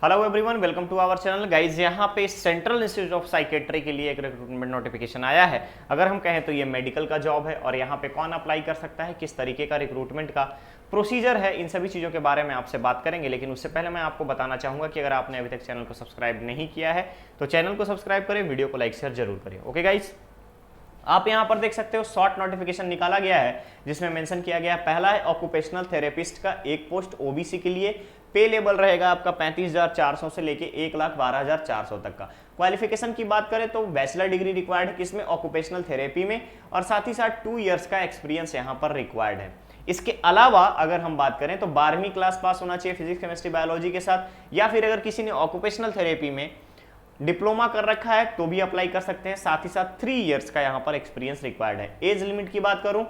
Hello everyone, welcome to our channel guys. यहाँ पे central institute of psychiatry के लिए एक रिक्रूटमेंट नोटिफिकेशन आया है। अगर हम कहें तो ये मेडिकल का जॉब है और यहाँ पे कौन अप्लाई कर सकता है, किस तरीके का रिक्रूटमेंट का प्रोसीजर है, इन सभी चीज़ों के बारे में आपसे बात करेंगे। लेकिन उससे पहले मैं आपको बताना चाहूँगा कि अगर आपने अभी तक चैनल को सब्सक्राइब नहीं किया है तो चैनल को सब्सक्राइब करें, वीडियो को लाइक शेयर जरूर करें। ओके गाइज, आप यहाँ पर देख सकते हो शॉर्ट नोटिफिकेशन निकाला गया है जिसमें मेंशन किया गया है। पहला है ऑक्यूपेशनल थेरेपिस्ट का एक पोस्ट ओबीसी के लिए। पे लेवल रहेगा आपका 35,400 से लेके 1,12,400 तक का। क्वालिफिकेशन की बात करें तो बैचलर डिग्री रिक्वायर्ड है किसमें, ऑक्यूपेशनल थेरेपी में, और साथ ही साथ 2 इयर्स का एक्सपीरियंस यहाँ पर रिक्वायर्ड है। इसके अलावा अगर हम बात करें तो 12वीं क्लास पास होना चाहिए फिजिक्स केमिस्ट्री बायोलॉजी के साथ, या फिर अगर किसी ने ऑक्यूपेशनल थेरेपी में डिप्लोमा कर रखा है तो भी अप्लाई कर सकते हैं। साथ ही साथ 3 इयर्स का यहाँ पर एक्सपीरियंस रिक्वायर्ड है। एज लिमिट की बात करूं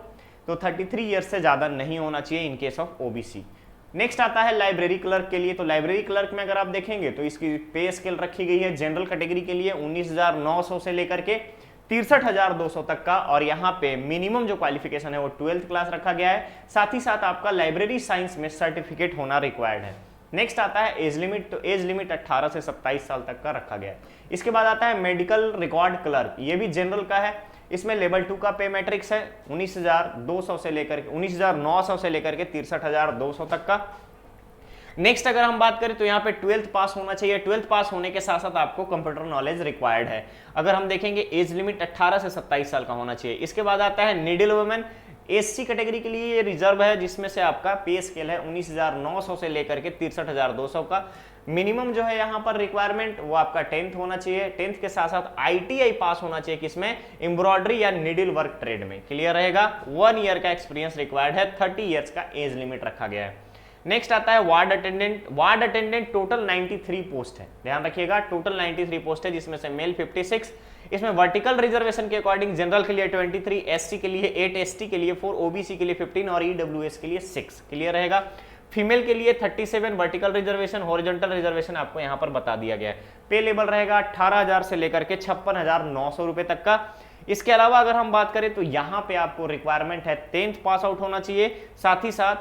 तो 33 इयर्स से ज्यादा नहीं होना चाहिए in case of OBC. Next आता है लाइब्रेरी क्लर्क के लिए। तो लाइब्रेरी क्लर्क में अगर आप देखेंगे तो इसकी पे स्केल रखी गई है जनरल कैटेगरी के लिए 19,900 से लेकर के 63,200 तक का, और यहाँ पे मिनिमम जो क्वालिफिकेशन है वो 12th क्लास रखा गया है। साथ ही साथ आपका लाइब्रेरी साइंस में सर्टिफिकेट होना रिक्वायर्ड है। नेक्स्ट आता है एज लिमिट। तो एज लिमिट 18 से 27 साल तक का रखा गया है। इसके बाद आता है मेडिकल रिकॉर्ड क्लर्क, ये भी जनरल का है। इसमें लेवल 2 का पे मैट्रिक्स है 19,200 से लेकर 19,900 से लेकर के 63,200 तक का। नेक्स्ट अगर हम बात करें तो यहाँ पे 12th पास होना चाहिए। 12th पास होने के साथ साथ आपको कंप्यूटर नॉलेज रिक्वायर्ड है। अगर हम देखेंगे एज लिमिट 18 से 27 साल का होना चाहिए। इसके बाद आता है नीडल वुमेन, एससी कैटेगरी के लिए ये रिजर्व है, जिसमें से आपका पे स्केल है 19,900 से लेकर के 63,200 का। मिनिमम जो है यहाँ पर रिक्वायरमेंट वो आपका 10th होना चाहिए। 10th के साथ साथ आईटीआई पास होना चाहिए किसमें, एम्ब्रॉयडरी या नीडल वर्क ट्रेड में। क्लियर रहेगा। 1 ईयर का एक्सपीरियंस रिक्वायर्ड है। 30 ईयर्स का एज लिमिट रखा गया है। नेक्स्ट आता है ward attendant. Ward attendant total 93 post है, ध्यान रखिएगा, टोटल 93 पोस्ट है, जिसमें से मेल 56। इसमें वर्टिकल रिजर्वेशन के अकॉर्डिंग जनरल के लिए 23, एससी के लिए 8, एसटी के लिए 4, ओबीसी के लिए 15 और ईडब्ल्यूएस के लिए 6। क्लियर रहेगा। फीमेल के लिए 37 वर्टिकल रिजर्वेशन, हॉरिजॉन्टल रिजर्वेशन आपको यहां पर बता दिया गया है। पे लेवल रहेगा 18,000 से लेकर के 56,900 रुपए तक का। इसके अलावा अगर हम बात करें तो यहां पे आपको रिक्वायरमेंट है 10th पास आउट होना चाहिए। साथ ही साथ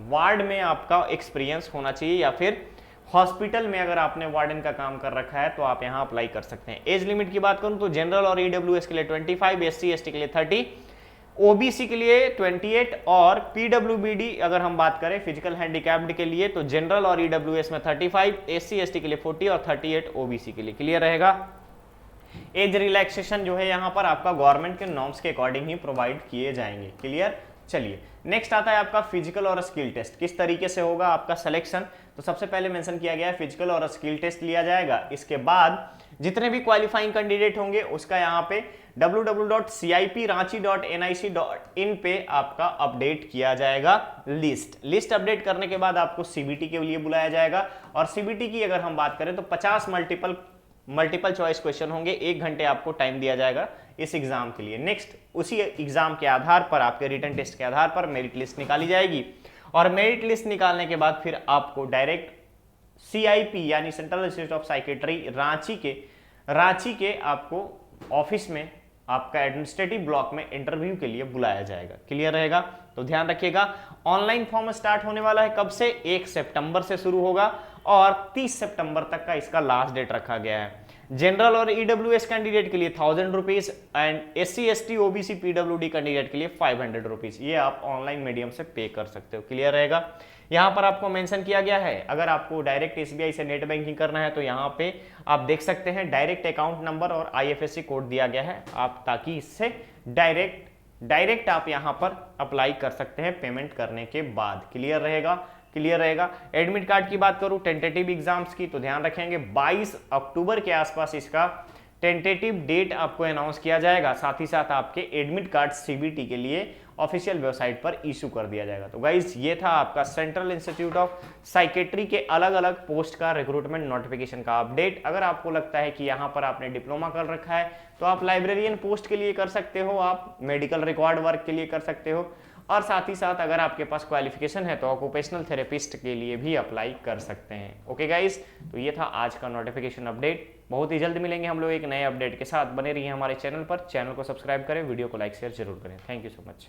वार्ड में आपका एक्सपीरियंस होना चाहिए, या फिर हॉस्पिटल में अगर आपने वार्डन का काम कर रखा है तो आप यहां अप्लाई कर सकते हैं। एज लिमिट की बात करूं तो जनरल और ईडब्ल्यूएस के लिए 25, एससी एसटी के लिए 30, ओबीसी के लिए 28, और पीडब्ल्यूबीडी अगर हम बात करें फिजिकल हैंडीकैप्ड के लिए तो जनरल और ईडब्ल्यूएस में 35, एससी एसटी के लिए 40 और 38 ओबीसी के लिए। क्लियर रहेगा। एज रिलैक्सेशन जो है यहाँ पर आपका गवर्नमेंट के नॉर्म्स के अकॉर्डिंग ही प्रोवाइड किए जाएंगे। क्लियर। चलिए नेक्स्ट आता है आपका फिजिकल और स्किल टेस्ट। किस तरीके से होगा आपका सिलेक्शन, तो सबसे पहले मेंशन किया गया है फिजिकल और स्किल टेस्ट लिया जाएगा। इसके बाद जितने भी क्वालिफाइंग कैंडिडेट होंगे उसका यहाँ पे www.cipranchi.nic.in पे आपका अपडेट किया जाएगा लिस्ट अपडेट करने के बाद आपको सीबीटी के लिए बुलाया जाएगा। और सीबीटी की अगर हम बात करें तो 50 मल्टीपल चॉइस क्वेश्चन होंगे। 1 घंटे आपको टाइम दिया जाएगा इस एग्जाम के लिए। नेक्स्ट उसी एग्जाम के आधार पर, आपके रिटन टेस्ट के आधार पर मेरिट लिस्ट निकाली जाएगी, और मेरिट लिस्ट निकालने के बाद फिर आपको डायरेक्ट सीआईपी यानी central institute of psychiatry Ranchi के आपको ऑफिस में आपका एडमिनिस्ट्रेटिव ब्लॉक में इंटरव्यू के लिए बुलाया जाएगा। क्लियर रहेगा। तो ध्यान रखिएगा। ऑनलाइन फॉर्म स्टार्ट होने वाला है कब से, 1 सितंबर से शुरू होगा और 30 सितंबर तक का इसका लास्ट डेट रखा गया है। जनरल और ईडब्ल्यूएस कैंडिडेट के लिए 1000 rupees and SC ST OBC PWD candidate के लिए 500 रुपीज। ये आप ऑनलाइन मीडियम से पे कर सकते हो। क्लियर रहेगा। यहाँ पर आपको मेंशन किया गया है, अगर आपको डायरेक्ट एसबीआई से नेट बैंकिंग करना है तो यहाँ पे आप देख सकते हैं डायरेक्ट अकाउंट नंबर और आईएफएससी कोड दिया गया है आप, ताकि इससे डायरेक्ट आप यहाँ पर अप्लाई कर सकते हैं पेमेंट करने के बाद। क्लियर रहेगा। एडमिट कार्ड की बात करूं टेंटेटिव एग्जाम्स की तो ध्यान रखेंगे 22 अक्टूबर के आसपास इसका टेंटेटिव डेट आपको अनाउंस किया जाएगा। साथ ही साथ आपके एडमिट कार्ड सीबीटी के लिए ऑफिशियल वेबसाइट पर इशू कर दिया जाएगा। तो गाइज ये था आपका सेंट्रल इंस्टीट्यूट ऑफ साइकेट्री के अलग अलग पोस्ट का रिक्रूटमेंट नोटिफिकेशन का अपडेट। अगर आपको लगता है कि यहाँ पर आपने डिप्लोमा कर रखा है तो आप लाइब्रेरियन पोस्ट के लिए कर सकते हो, आप मेडिकल रिकॉर्ड वर्क के लिए कर सकते हो, और साथ ही साथ अगर आपके पास क्वालिफिकेशन है तो ऑक्यूपेशनल थेरेपिस्ट के लिए भी अप्लाई कर सकते हैं। ओके गाइस, तो ये था आज का नोटिफिकेशन अपडेट। बहुत ही जल्द मिलेंगे हम लोग एक नए अपडेट के साथ। बने रहिए हमारे चैनल पर, चैनल को सब्सक्राइब करें, वीडियो को लाइक शेयर जरूर करें। Thank you so much.